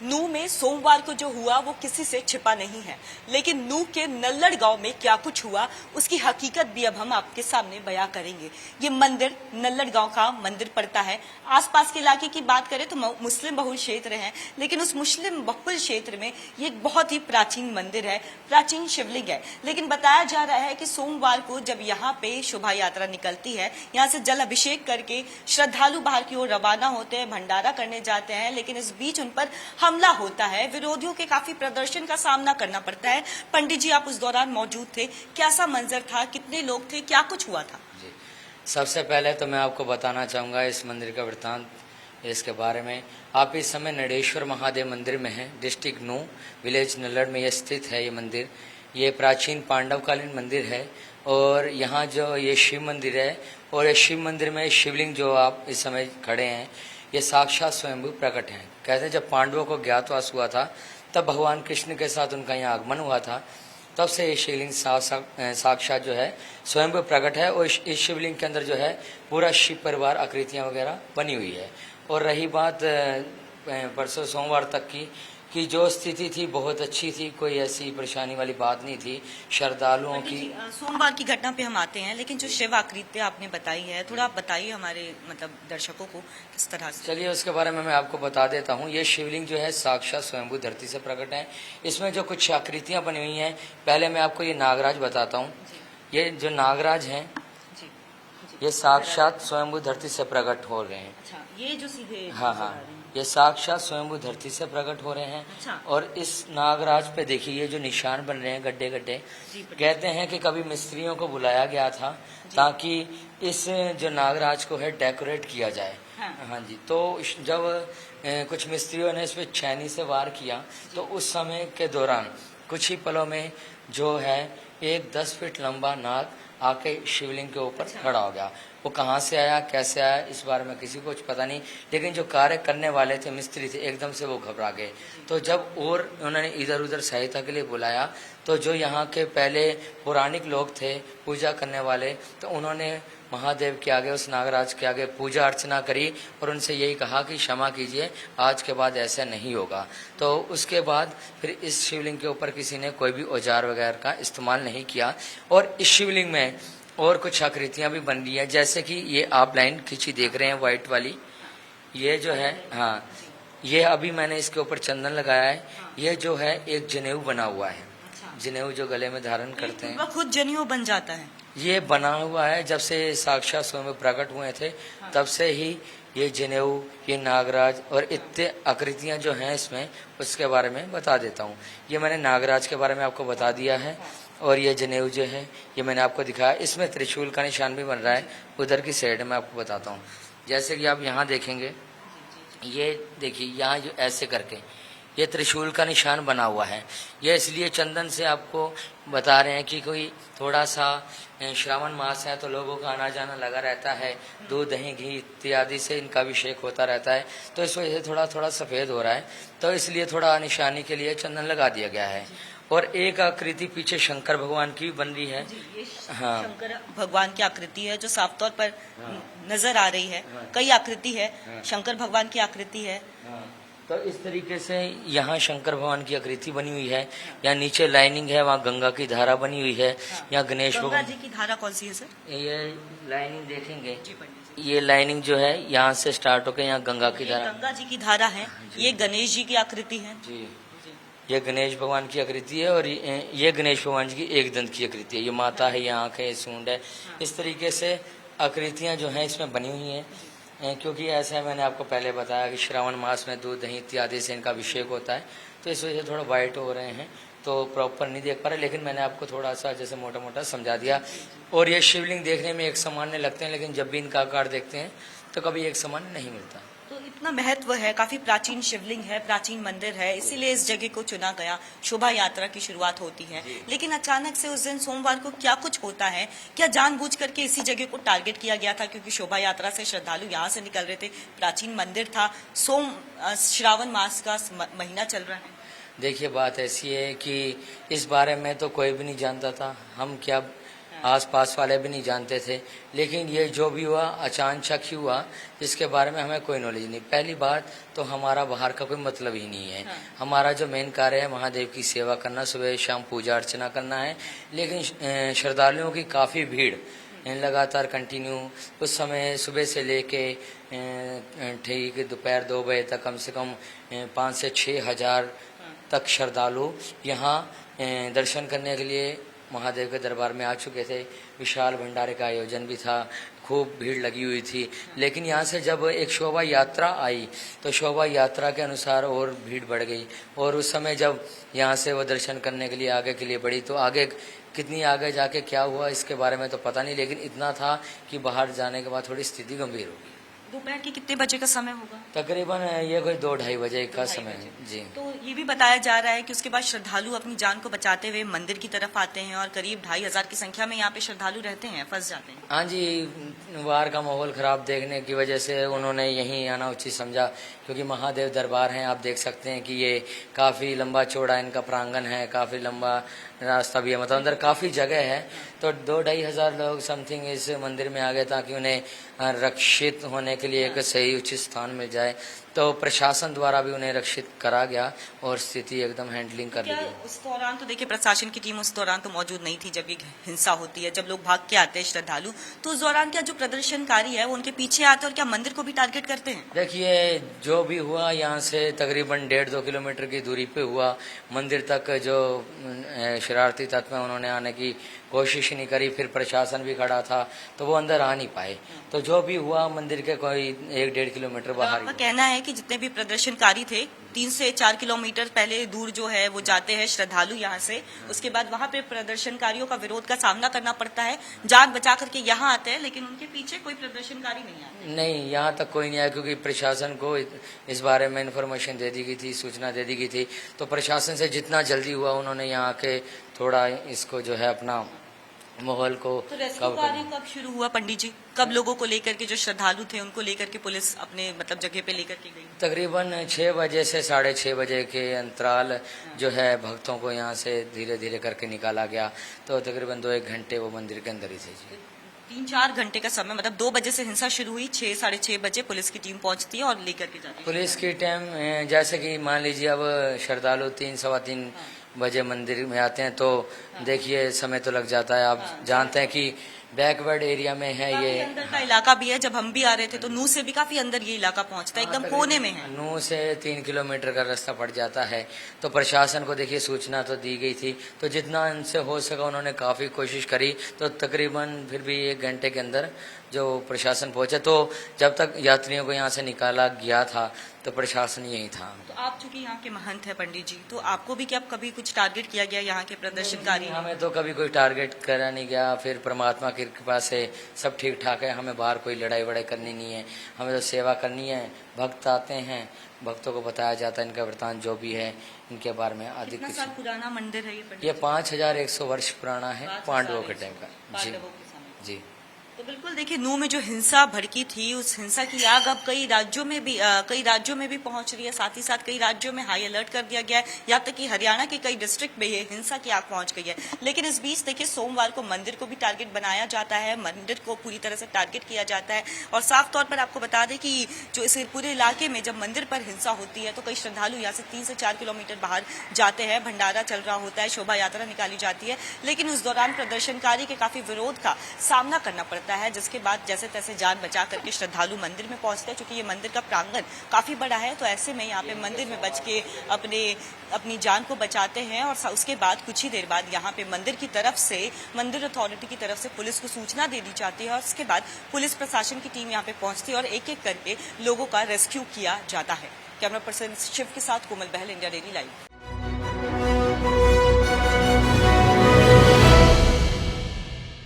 नूह में सोमवार को जो हुआ वो किसी से छिपा नहीं है, लेकिन नूह के नल्लड़ गांव में क्या कुछ हुआ उसकी हकीकत भी अब हम आपके सामने बयां करेंगे। ये मंदिर नल्लड़ गांव का मंदिर पड़ता है। आसपास के इलाके की बात करें तो मुस्लिम बहुल क्षेत्र है, लेकिन उस मुस्लिम बहुल क्षेत्र में ये एक बहुत ही प्राचीन मंदिर है, प्राचीन शिवलिंग है। लेकिन बताया जा रहा है कि सोमवार को जब यहाँ पे शोभा यात्रा निकलती है, यहाँ से जल अभिषेक करके श्रद्धालु बाहर की ओर रवाना होते हैं, भंडारा करने जाते हैं, लेकिन इस बीच उन पर हमला होता है। विरोधियों के काफी प्रदर्शन का सामना करना पड़ता है। पंडित जी, आप उस दौरान मौजूद थे, कैसा मंजर था, कितने लोग थे, क्या कुछ हुआ था? जी, सबसे पहले तो मैं आपको बताना चाहूँगा इस मंदिर का वृत्तांत, इसके बारे में। आप इस समय नडेश्वर महादेव मंदिर में हैं, डिस्ट्रिक्ट नूह, विलेज नल्लड़ में यह स्थित है। ये मंदिर ये प्राचीन पांडवकालीन मंदिर है और यहाँ जो ये शिव मंदिर है, और ये शिव मंदिर में शिवलिंग जो आप इस समय खड़े हैं, ये साक्षात स्वयंभू प्रकट हैं। कहते हैं जब पांडवों को ज्ञातवास हुआ था तब भगवान कृष्ण के साथ उनका यहाँ आगमन हुआ था, तब से ये शिवलिंग साक्षात जो है स्वयंभू प्रकट है। और इस शिवलिंग के अंदर जो है पूरा शिव परिवार आकृतियाँ वगैरह बनी हुई है। और रही बात परसों सोमवार तक की, कि जो स्थिति थी बहुत अच्छी थी, कोई ऐसी परेशानी वाली बात नहीं थी श्रद्धालुओं की। सोमवार की घटना पे हम आते हैं, लेकिन जो शिव आकृति आपने बताई है, थोड़ा आप बताइए हमारे दर्शकों को किस तरह से। चलिए उसके बारे में मैं आपको बता देता हूँ। ये शिवलिंग जो है साक्षात स्वयंभू धरती से प्रकट है। इसमें जो कुछ आकृतियाँ बनी हुई हैं, पहले मैं आपको ये नागराज बताता हूँ। ये जो नागराज हैं ये साक्षात स्वयंभू धरती से प्रकट हो रहे हैं। अच्छा, ये जो सीधे, हाँ, ये साक्षात स्वयंभू धरती से प्रकट हो रहे हैं। अच्छा। और इस नागराज पे देखिए ये जो निशान बन रहे हैं, गड्ढे गड्ढे, कहते हैं कि कभी मिस्त्रियों को बुलाया गया था ताकि इस जो नागराज को है डेकोरेट किया जाए। हाँ जी, तो जब कुछ मिस्त्रियों ने इस पे छेनी से वार किया तो उस समय के दौरान कुछ ही पलों में जो है एक 10 फीट लंबा नाग आके शिवलिंग के ऊपर खड़ा हो गया। वो कहाँ से आया, कैसे आया, इस बारे में किसी को कुछ पता नहीं, लेकिन जो कार्य करने वाले थे, मिस्त्री थे, एकदम से वो घबरा गए। तो जब और उन्होंने इधर उधर सहायता के लिए बुलाया तो जो यहाँ के पहले पौराणिक लोग थे पूजा करने वाले, तो उन्होंने महादेव के आगे, उस नागराज के आगे पूजा अर्चना करी और उनसे यही कहा कि क्षमा कीजिए, आज के बाद ऐसा नहीं होगा। तो उसके बाद फिर इस शिवलिंग के ऊपर किसी ने कोई भी औजार वगैरह का इस्तेमाल नहीं किया। और इस शिवलिंग में और कुछ आकृतियां भी बन रही है, जैसे कि ये आप लाइन खींची देख रहे हैं व्हाइट वाली, ये जो है, हाँ, ये अभी मैंने इसके ऊपर चंदन लगाया है। ये जो है एक जनेऊ बना हुआ है, जनेऊ जो गले में धारण करते हैं, खुद जनेऊ बन जाता है। ये बना हुआ है जब से साक्षात स्वयं प्रकट हुए थे, तब से ही ये जनेऊ, ये नागराज और इतने आकृतियां जो हैं इसमें, उसके बारे में बता देता हूँ। ये मैंने नागराज के बारे में आपको बता दिया है। और ये जनेऊ जो है ये मैंने आपको दिखाया। इसमें त्रिशूल का निशान भी बन रहा है, उधर की साइड में आपको बताता हूँ। जैसे कि आप यहाँ देखेंगे, ये देखिए यहाँ जो ऐसे करके ये त्रिशूल का निशान बना हुआ है। ये इसलिए चंदन से आपको बता रहे हैं कि कोई थोड़ा सा श्रावण मास है तो लोगों का आना जाना लगा रहता है, दूध दही घी इत्यादि से इनका अभिषेक होता रहता है, तो इस वजह से थोड़ा थोड़ा सफ़ेद हो रहा है, तो इसलिए थोड़ा निशानी के लिए चंदन लगा दिया गया है। और एक आकृति पीछे शंकर भगवान की भी बन रही है। हाँ, शंकर भगवान की आकृति है जो साफ तौर पर नजर आ रही है। कई आकृति है, शंकर भगवान की आकृति है। तो इस तरीके से यहाँ शंकर भगवान की आकृति बनी हुई है। यहाँ नीचे लाइनिंग है, वहाँ गंगा की धारा बनी हुई है। यहाँ गणेश भगवान जी की धारा कौन सी है सर? ये लाइनिंग देखेंगे, ये लाइनिंग जो है यहाँ से स्टार्ट होकर यहाँ गंगा की धारा, गंगा जी की धारा है। ये गणेश जी की आकृति है जी, ये गणेश भगवान की आकृति है। और ये गणेश भगवान जी की एक दंत की आकृति है। ये माता है, ये आँख है, ये सूंड है। इस तरीके से आकृतियाँ जो हैं इसमें बनी हुई हैं, क्योंकि ऐसा है, मैंने आपको पहले बताया कि श्रावण मास में दूध दही इत्यादि से इनका अभिषेक होता है, तो इस वजह से थोड़ा वाइट हो रहे हैं, तो प्रॉपर नहीं देख पा रहे, लेकिन मैंने आपको थोड़ा सा जैसे मोटा मोटा समझा दिया। और ये शिवलिंग देखने में एक सामान्य लगते हैं, लेकिन जब भी इनका आकार देखते हैं तो कभी एक सामान्य नहीं मिलता। तो इतना महत्व है, काफी प्राचीन शिवलिंग है, प्राचीन मंदिर है, इसीलिए इस जगह को चुना गया। शोभा यात्रा की शुरुआत होती है, लेकिन अचानक से उस दिन सोमवार को क्या कुछ होता है? क्या जानबूझ करके इसी जगह को टारगेट किया गया था? क्योंकि शोभा यात्रा से श्रद्धालु यहाँ से निकल रहे थे, प्राचीन मंदिर था, श्रावण मास का महीना चल रहा है। देखिए बात ऐसी है कि इस बारे में तो कोई भी नहीं जानता था। हम क्या आसपास वाले भी नहीं जानते थे। लेकिन ये जो भी हुआ अचानक ही हुआ, इसके बारे में हमें कोई नॉलेज नहीं। पहली बात तो हमारा बाहर का कोई मतलब ही नहीं है। हमारा जो मेन कार्य है महादेव की सेवा करना, सुबह शाम पूजा अर्चना करना है। लेकिन श्रद्धालुओं की काफ़ी भीड़ लगातार कंटिन्यू उस समय सुबह से लेके ठीक दोपहर 2 बजे तक कम से कम 5 से 6 हजार तक श्रद्धालु यहाँ दर्शन करने के लिए महादेव के दरबार में आ चुके थे। विशाल भंडारे का आयोजन भी था, खूब भीड़ लगी हुई थी। लेकिन यहाँ से जब एक शोभा यात्रा आई तो शोभा यात्रा के अनुसार और भीड़ बढ़ गई। और उस समय जब यहाँ से वो दर्शन करने के लिए आगे के लिए बढ़ी तो आगे कितनी आगे जाके क्या हुआ इसके बारे में तो पता नहीं। लेकिन इतना था कि बाहर जाने के बाद थोड़ी स्थिति गंभीर होगी। दोपहर के कितने बजे का समय होगा? तकरीबन ये कोई 2-2:30 बजे का समय है जी। तो ये भी बताया जा रहा है कि उसके बाद श्रद्धालु अपनी जान को बचाते हुए मंदिर की तरफ आते हैं और करीब 2,500 की संख्या में यहाँ पे श्रद्धालु रहते हैं, फंस जाते हैं। हाँ जी, बाहर का माहौल खराब देखने की वजह से उन्होंने यहीं आना उचित समझा, क्योंकि महादेव दरबार हैं। आप देख सकते हैं कि ये काफ़ी लंबा चौड़ा इनका प्रांगण है, काफ़ी लंबा रास्ता भी है, मतलब अंदर काफ़ी जगह है। तो 2-2,500 लोग समथिंग इस मंदिर में आ गए ताकि उन्हें रक्षित होने के लिए एक सही उचित स्थान मिल जाए। तो प्रशासन द्वारा भी उन्हें रक्षित करा गया और स्थिति एकदम हैंडलिंग कर ली गई। उस दौरान तो देखिए प्रशासन की टीम उस दौरान तो मौजूद नहीं थी जब ये हिंसा होती है, जब लोग भाग के आते हैं श्रद्धालु। तो उस दौरान क्या जो प्रदर्शनकारी है वो उनके पीछे आते हैं और क्या मंदिर को भी टारगेट करते हैं? देखिए जो भी हुआ यहाँ से तकरीबन 1.5-2 किलोमीटर की दूरी पे हुआ। मंदिर तक जो शरारती तत्व हैं उन्होंने आने की कोशिश नहीं करी। फिर प्रशासन भी खड़ा था तो वो अंदर आ नहीं पाए। तो जो भी हुआ मंदिर के कोई 1-1.5 किलोमीटर बाहर ही। आपका कहना है कि जितने भी प्रदर्शनकारी थे 3 से 4 किलोमीटर पहले दूर जो है वो जाते हैं श्रद्धालु यहाँ से, उसके बाद वहाँ पे प्रदर्शनकारियों का विरोध का सामना करना पड़ता है, जान बचा करके यहाँ आते हैं, लेकिन उनके पीछे कोई प्रदर्शनकारी नहीं आते? नहीं, यहाँ तक कोई नहीं आया, क्योंकि प्रशासन को इस बारे में इन्फॉर्मेशन दे दी गई थी, सूचना दे दी गई थी। तो प्रशासन से जितना जल्दी हुआ उन्होंने यहाँ आके थोड़ा इसको जो है अपना माहौल को तो रेस्क्यू कार्य कब शुरू हुआ पंडित जी? कब लोगों को लेकर के जो श्रद्धालु थे उनको लेकर के पुलिस अपने मतलब जगह पे लेकर के गई? तकरीबन 6 बजे से 6:30 बजे के अंतराल जो है भक्तों को यहाँ से धीरे धीरे करके निकाला गया। तो तकरीबन 2-1 घंटे वो मंदिर के अंदर ही थे जी। 3-4 घंटे का समय, मतलब 2 बजे से हिंसा शुरू हुई, 6-6:30 बजे पुलिस की टीम पहुंचती है और लेकर के जाती है। पुलिस की टीम जैसे कि मान लीजिए अब श्रद्धालु 3-3:15 बजे मंदिर में आते हैं तो देखिए समय तो लग जाता है। आप जानते हैं कि बैकवर्ड एरिया में है ये, अंदर का इलाका भी है। जब हम भी आ रहे थे तो नू से भी काफी अंदर ये इलाका पहुंचता है, एकदम कोने में है। नू से 3 किलोमीटर का रास्ता पड़ जाता है। तो प्रशासन को देखिए सूचना तो दी गई थी, तो जितना इनसे हो सका उन्होंने काफी कोशिश करी। तो तकरीबन फिर भी 1 घंटे के अंदर जो प्रशासन पहुंचे, तो जब तक यात्रियों को यहाँ से निकाला गया था तो प्रशासन यही था। तो आप चूंकि यहाँ के महंत है पंडित जी, तो आपको भी क्या कभी कुछ टारगेट किया गया यहाँ के प्रदर्शनकारी? हमें तो कभी कोई टारगेट करा नहीं गया। फिर परमात्मा की कृपा से सब ठीक ठाक है। हमें बाहर कोई लड़ाई वड़ाई करनी नहीं है, हमें तो सेवा करनी है। भक्त आते हैं, भक्तों को बताया जाता है इनका वृतांत जो भी है इनके बारे में अधिक। कितना साल पुराना मंदिर है ये 5100 वर्ष पुराना है, पांडवों के टाइम का जी जी। तो बिल्कुल देखिए, नू में जो हिंसा भड़की थी उस हिंसा की आग अब कई राज्यों में भी पहुंच रही है। साथ ही साथ कई राज्यों में हाई अलर्ट कर दिया गया है, यहाँ तक कि हरियाणा के कई डिस्ट्रिक्ट में ये हिंसा की आग पहुंच गई है। लेकिन इस बीच देखिए सोमवार को मंदिर को भी टारगेट बनाया जाता है, मंदिर को पूरी तरह से टारगेट किया जाता है। और साफ तौर पर आपको बता दें कि जो इस पूरे इलाके में जब मंदिर पर हिंसा होती है तो कई श्रद्धालु यहाँ से 3 से 4 किलोमीटर बाहर जाते हैं, भंडारा चल रहा होता है, शोभा यात्रा निकाली जाती है। लेकिन उस दौरान प्रदर्शनकारी के काफी विरोध का सामना करना पड़ता है, जिसके बाद जैसे तैसे जान बचा करके श्रद्धालु मंदिर में पहुंचते हैं। क्योंकि ये मंदिर का प्रांगण काफी बड़ा है, तो ऐसे में यहाँ पे मंदिर में बच के अपनी जान को बचाते हैं। और उसके बाद कुछ ही देर बाद यहाँ पे मंदिर की तरफ से, मंदिर अथॉरिटी की तरफ से पुलिस को सूचना दे दी जाती है और उसके बाद पुलिस प्रशासन की टीम यहाँ पे पहुंचती है और एक एक करके लोगों का रेस्क्यू किया जाता है। कैमरा पर्सन शिव के साथ कोमल बहल, इंडिया डेली लाइव।